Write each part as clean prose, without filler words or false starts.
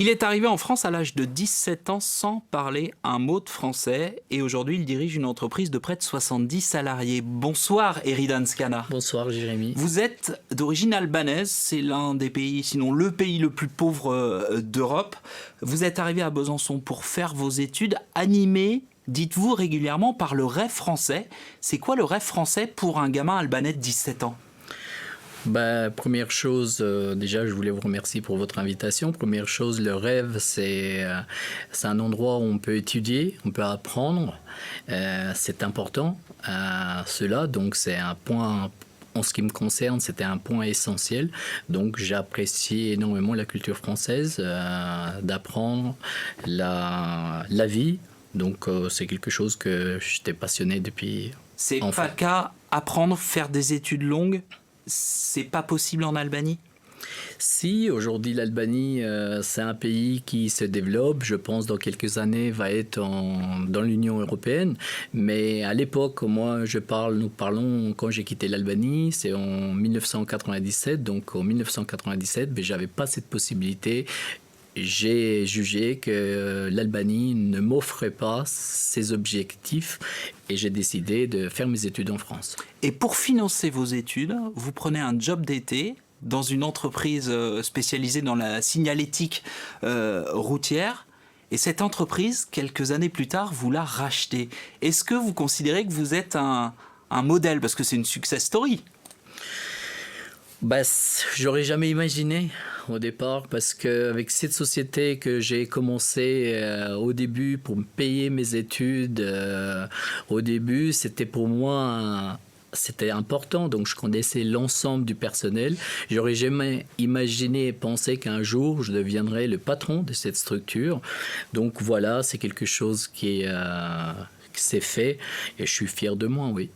Il est arrivé en France à l'âge de 17 ans sans parler un mot de français et aujourd'hui il dirige une entreprise de près de 70 salariés. Bonsoir Eridan Skana. Bonsoir Jérémy. Vous êtes d'origine albanaise, c'est l'un des pays, sinon le pays le plus pauvre d'Europe. Vous êtes arrivé à Besançon pour faire vos études, animé, dites-vous régulièrement, par le rêve français. C'est quoi le rêve français pour un gamin albanais de 17 ans ? Première chose, déjà, je voulais vous remercier pour votre invitation. Première chose, le rêve, c'est un endroit où on peut étudier, on peut apprendre. C'est important, cela. Donc, c'est un point, en ce qui me concerne, c'était un point essentiel. Donc, j'apprécie énormément la culture française, d'apprendre la vie. Donc, c'est quelque chose que j'étais passionné depuis C'est enfant. pas le cas, apprendre, faire des études longues, c'est pas possible en Albanie ? Si, aujourd'hui l'Albanie, c'est un pays qui se développe, je pense dans quelques années va être dans l'Union européenne, mais à l'époque, nous parlons quand j'ai quitté l'Albanie, c'est en 1997, donc en 1997, j'avais pas cette possibilité. J'ai jugé que l'Albanie ne m'offrait pas ses objectifs et j'ai décidé de faire mes études en France. Et pour financer vos études, vous prenez un job d'été dans une entreprise spécialisée dans la signalétique routière. Et cette entreprise, quelques années plus tard, vous la rachetez. Est-ce que vous considérez que vous êtes un modèle ? Parce que c'est une success story. J'aurais jamais imaginé au départ parce qu'avec cette société que j'ai commencé au début pour me payer mes études, au début c'était pour moi c'était important, donc je connaissais l'ensemble du personnel. J'aurais jamais imaginé et pensé qu'un jour je deviendrais le patron de cette structure. Donc voilà, c'est quelque chose qui s'est fait et je suis fier de moi, oui.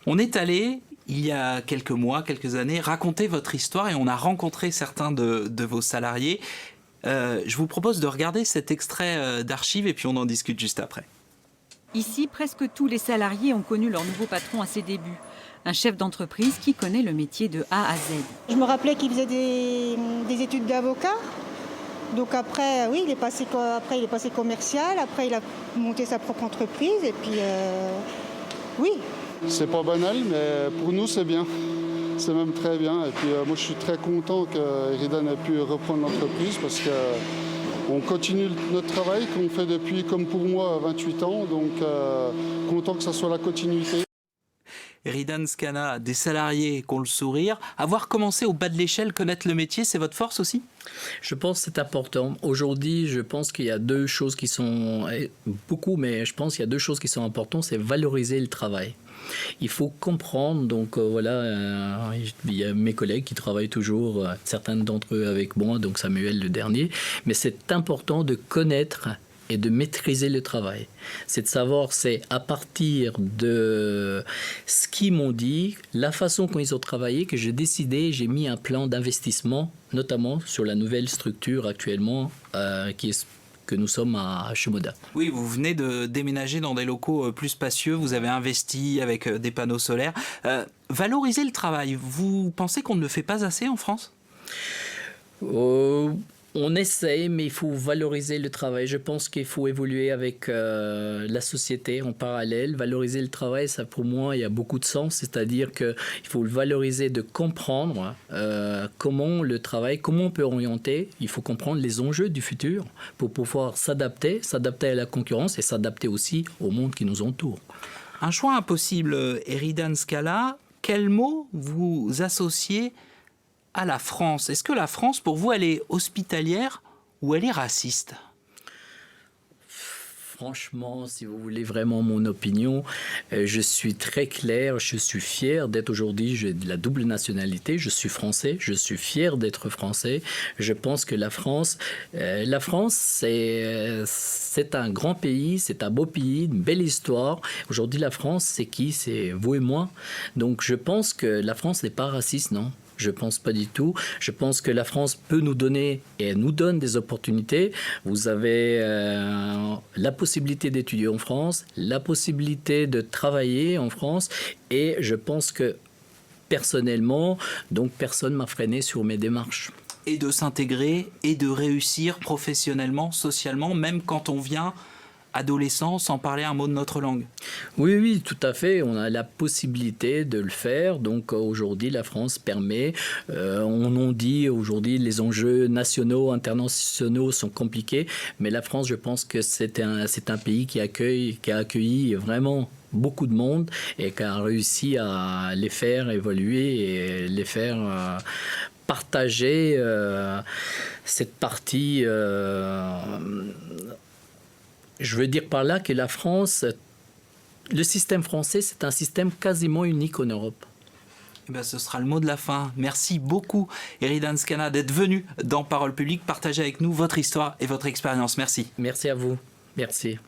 On est allé, il y a quelques mois, quelques années, raconter votre histoire et on a rencontré certains de vos salariés. Je vous propose de regarder cet extrait d'archives et puis on en discute juste après. Ici, presque tous les salariés ont connu leur nouveau patron à ses débuts. Un chef d'entreprise qui connaît le métier de A à Z. Je me rappelais qu'il faisait des études d'avocat. Donc après, oui, il est passé commercial. Après, il a monté sa propre entreprise. Et puis, oui. C'est pas banal, mais pour nous, c'est bien. C'est même très bien. Et puis, moi, je suis très content qu'Eridan ait pu reprendre l'entreprise parce qu'on continue notre travail qu'on fait depuis, comme pour moi, 28 ans. Donc, content que ça soit la continuité. Eridan Skana, des salariés qui ont le sourire. Avoir commencé au bas de l'échelle, connaître le métier, c'est votre force aussi ? Je pense que c'est important. Aujourd'hui, je pense qu'il y a deux choses qui sont... Beaucoup, mais je pense qu'il y a deux choses qui sont importantes. C'est valoriser le travail. Il faut comprendre, donc il y a mes collègues qui travaillent toujours, certains d'entre eux avec moi, donc Samuel le dernier, mais c'est important de connaître et de maîtriser le travail. C'est de savoir, c'est à partir de ce qu'ils m'ont dit, la façon dont ils ont travaillé, que j'ai décidé, j'ai mis un plan d'investissement, notamment sur la nouvelle structure actuellement que nous sommes à Chemoda. Oui, vous venez de déménager dans des locaux plus spacieux, vous avez investi avec des panneaux solaires. Valoriser le travail, vous pensez qu'on ne le fait pas assez en France ? On essaye, mais il faut valoriser le travail. Je pense qu'il faut évoluer avec la société en parallèle. Valoriser le travail, ça pour moi, il y a beaucoup de sens. C'est-à-dire qu'il faut le valoriser, de comprendre comment le travail, comment on peut orienter. Il faut comprendre les enjeux du futur pour pouvoir s'adapter à la concurrence et s'adapter aussi au monde qui nous entoure. Un choix impossible, Eridan Skana. Quel mot vous associez à la France? Est-ce que la France, pour vous, elle est hospitalière ou elle est raciste? Franchement, si vous voulez vraiment mon opinion, je suis très clair, je suis fier d'être aujourd'hui, j'ai de la double nationalité, je suis français, je suis fier d'être français. Je pense que la France, c'est un grand pays, c'est un beau pays, une belle histoire. Aujourd'hui, la France, c'est qui? C'est vous et moi. Donc, je pense que la France n'est pas raciste, non? Je ne pense pas du tout. Je pense que la France peut nous donner, et elle nous donne des opportunités. Vous avez la possibilité d'étudier en France, la possibilité de travailler en France, et je pense que personnellement, donc personne ne m'a freiné sur mes démarches. et de s'intégrer et de réussir professionnellement, socialement, même quand on vient adolescent sans parler un mot de notre langue. Oui, oui, tout à fait. On a la possibilité de le faire. Donc aujourd'hui, la France permet. On dit aujourd'hui les enjeux nationaux, internationaux sont compliqués, mais la France, je pense que c'est un pays qui a accueilli vraiment beaucoup de monde et qui a réussi à les faire évoluer et les faire partager cette partie. Je veux dire par là que la France, le système français, c'est un système quasiment unique en Europe. Eh bien, ce sera le mot de la fin. Merci beaucoup, Eridan Skana, d'être venu dans Parole publique, partager avec nous votre histoire et votre expérience. Merci. Merci à vous. Merci.